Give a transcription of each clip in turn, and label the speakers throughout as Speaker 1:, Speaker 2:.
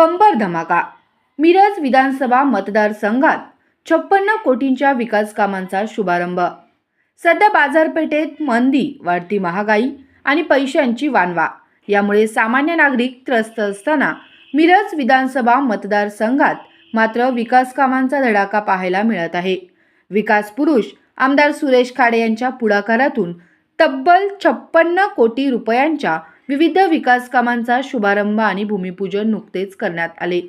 Speaker 1: Bumper धमाका. मिरज विधानसभा मतदारसंघात 56 कोटींच्या विकास कामांचा शुभारंभ. सध्या बाजारपेठेत मंदी, वाढती महागाई आणि पैशांची वानवा यामुळे सामान्य नागरिक त्रस्त असताना मिरज विधानसभा मतदारसंघात मात्र विकास कामांचा धडाका पाहायला मिळत आहे. विकास पुरुष आमदार सुरेश खाडे यांच्या पुढाकारातून तब्बल 56 कोटी रुपयांच्या विविध विकास कामांचा शुभारंभ आणि भूमिपूजन नुकतेच करण्यात आले.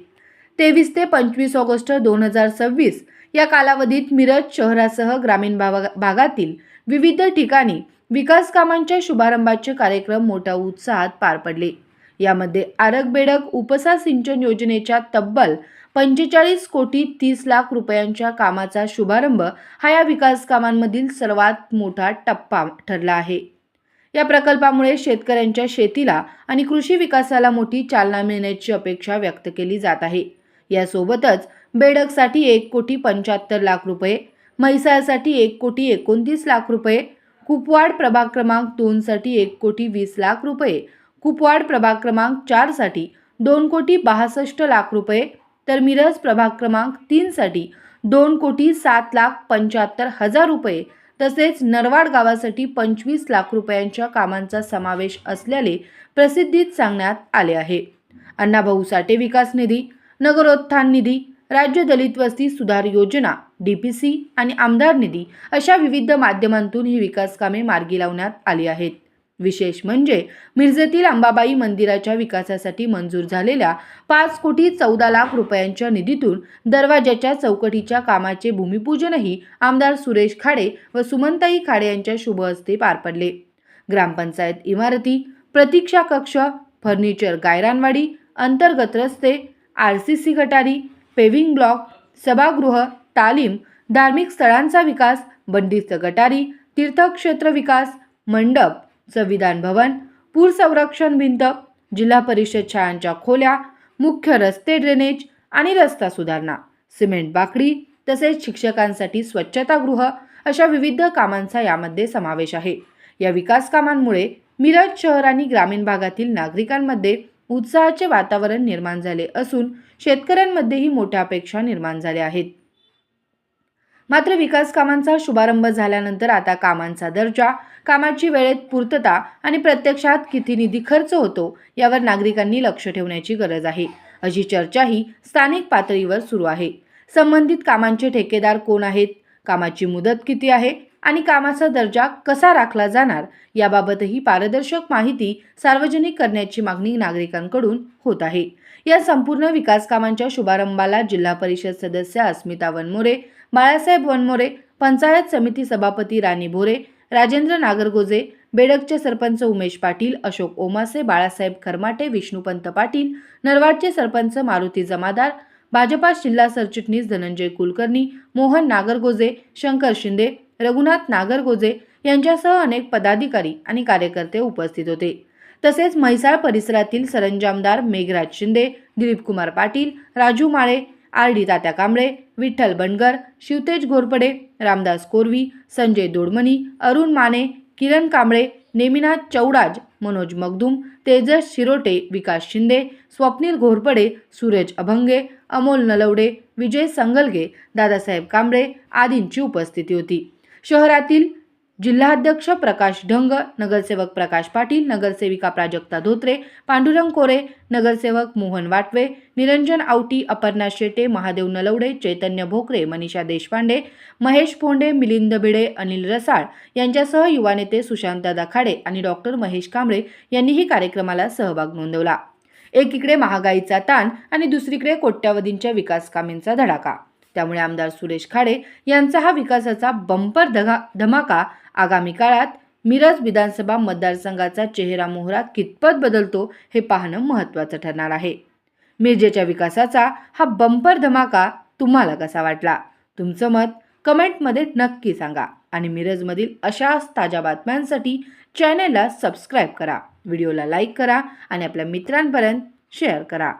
Speaker 1: 23 ते 25 ऑगस्ट 2026 या कालावधीत मिरज शहरासह ग्रामीण भागातील विविध ठिकाणी विकास कामांच्या शुभारंभाचे कार्यक्रम मोठ्या उत्साहात पार पडले. यामध्ये आरग-बेडग उपसा सिंचन योजनेच्या तब्बल 45 कोटी 30 लाख रुपयांच्या कामाचा शुभारंभ हा या विकास कामांमधील सर्वात मोठा टप्पा ठरला आहे. या प्रकल्पामुळे शेतकऱ्यांच्या शेतीला आणि कृषी विकासाला मोठी चालना मिळण्याची अपेक्षा व्यक्त केली जात आहे. यासोबतच बेडगसाठी 1 कोटी 75 लाख रुपये, म्हैसाळसाठी 1 कोटी 29 लाख रुपये, कुपवाड प्रभाग क्रमांक 2 साठी 1 कोटी 20 लाख रुपये, कुपवाड प्रभाग क्रमांक 4 साठी 2 कोटी 62 लाख रुपये, तर मिरज प्रभाग क्रमांक 3 साठी 2 कोटी 7 लाख 75 हजार रुपये तसेच नरवाड गावासाठी 25 लाख रुपयांच्या कामांचा समावेश असल्याने प्रसिद्धीत सांगण्यात आले आहे. अण्णाभाऊ साठे विकास निधी, नगरोत्थान निधी, राज्य दलित वस्ती सुधार योजना, DPC आणि आमदार निधी अशा विविध माध्यमांतून ही विकास कामे मार्गी लावण्यात आली आहेत. विशेष म्हणजे मिरजेतील अंबाबाई मंदिराच्या विकासासाठी मंजूर झालेल्या 5 कोटी 14 लाख रुपयांच्या निधीतून दरवाजाच्या चौकटीच्या कामाचे भूमिपूजनही आमदार सुरेश खाडे व सुमनताई खाडे यांच्या शुभ हस्ते पार पडले. ग्रामपंचायत इमारती, प्रतीक्षा कक्ष, फर्निचर गायरानवाडी, अंतर्गत रस्ते, RCC गटारी, पेव्हिंग ब्लॉक, सभागृह, तालीम, धार्मिक स्थळांचा विकास, बंदिस्त गटारी, तीर्थक्षेत्र विकास, मंडप, संविधान भवन, पूर संरक्षण भिंत, जिल्हा परिषद शाळांच्या खोल्या, मुख्य रस्ते ड्रेनेज आणि रस्ता सुधारणा, सिमेंट बाकडी तसेच शिक्षकांसाठी स्वच्छतागृह अशा विविध कामांचा यामध्ये समावेश आहे. या विकास कामांमुळे मिरज शहर आणि ग्रामीण भागातील नागरिकांमध्ये उत्साहाचे वातावरण निर्माण झाले असून शेतकऱ्यांमध्येही मोठ्या अपेक्षा निर्माण झाल्या आहेत. मात्र विकास कामांचा शुभारंभ झाल्यानंतर आता कामांचा दर्जा, कामाची वेळेत पूर्तता आणि प्रत्यक्षात किती निधी खर्च होतो यावर नागरिकांनी लक्ष ठेवण्याची गरज आहे, अशी चर्चाही स्थानिक पातळीवर सुरू आहे. संबंधित कामांचे ठेकेदार कोण आहेत, कामाची मुदत किती आहे आणि कामाचा दर्जा कसा राखला जाणार याबाबतही पारदर्शक माहिती सार्वजनिक करण्याची मागणी नागरिकांकडून होत आहे. या संपूर्ण विकास कामांच्या शुभारंभाला जिल्हा परिषद सदस्य अस्मिता वनमोरे, बाळासाहेब वनमोरे, पंचायत समिती सभापती राणी भोरे, राजेंद्र नागरगोजे, बेडगचे सरपंच उमेश पाटील, अशोक ओमासे, बाळासाहेब खरमाटे, विष्णुपंत पाटील, नरवाडचे सरपंच मारुती जमादार, भाजपा जिल्हा सरचिटणीस धनंजय कुलकर्णी, मोहन नागरगोजे, शंकर शिंदे, रघुनाथ नागरगोजे यांच्यासह अनेक पदाधिकारी आणि कार्यकर्ते उपस्थित होते. तसेच म्हैसाळ परिसरातील सरंजामदार मेघराज शिंदे, दिलीप कुमार पाटील, राजू माळे, RD तात्या कांबळे, विठ्ठल बनगर, शिवतेज घोरपडे, रामदास कोरवी, संजय दोडमणी, अरुण माने, किरण कांबळे, नेमिनाथ चौडाज, मनोज मगदूम, तेजस शिरोटे, विकास शिंदे, स्वप्नील घोरपडे, सूरज अभंगे, अमोल नलवडे, विजय संगलगे, दादासाहेब कांबळे आदींची उपस्थिती होती. शहरातील जिल्हाध्यक्ष प्रकाश ढंग, नगरसेवक प्रकाश पाटील, नगरसेविका प्राजक्ता धोत्रे, पांडुरंग कोरे, नगरसेवक मोहन वाटवे, निरंजन आवटी, अपर्णा शेटे, महादेव नलवडे, चैतन्य भोकरे, मनीषा देशपांडे, महेश फोंडे, मिलिंद भिडे, अनिल रसाळ यांच्यासह युवा नेते सुशांतदादा खाडे आणि डॉक्टर महेश कांबळे यांनीही कार्यक्रमाला सहभाग नोंदवला. एकीकडे महागाईचा ताण आणि दुसरीकडे कोट्यावधींच्या विकास कामांचा धडाका. त्यामुळे आमदार सुरेश खाडे यांचा हा विकासाचा बंपर धमाका आगामी काळात मिरज विधानसभा मतदारसंघाचा चेहरा मोहरा कितपत बदलतो हे पाहणं महत्त्वाचं ठरणार आहे. मिरजेच्या विकासाचा हा बंपर धमाका तुम्हाला कसा वाटला? तुमचं मत कमेंटमध्ये नक्की सांगा आणि मिरजमधील अशाच ताज्या बातम्यांसाठी चॅनलला सबस्क्राईब करा, व्हिडिओला लाईक करा आणि आपल्या मित्रांपर्यंत शेअर करा.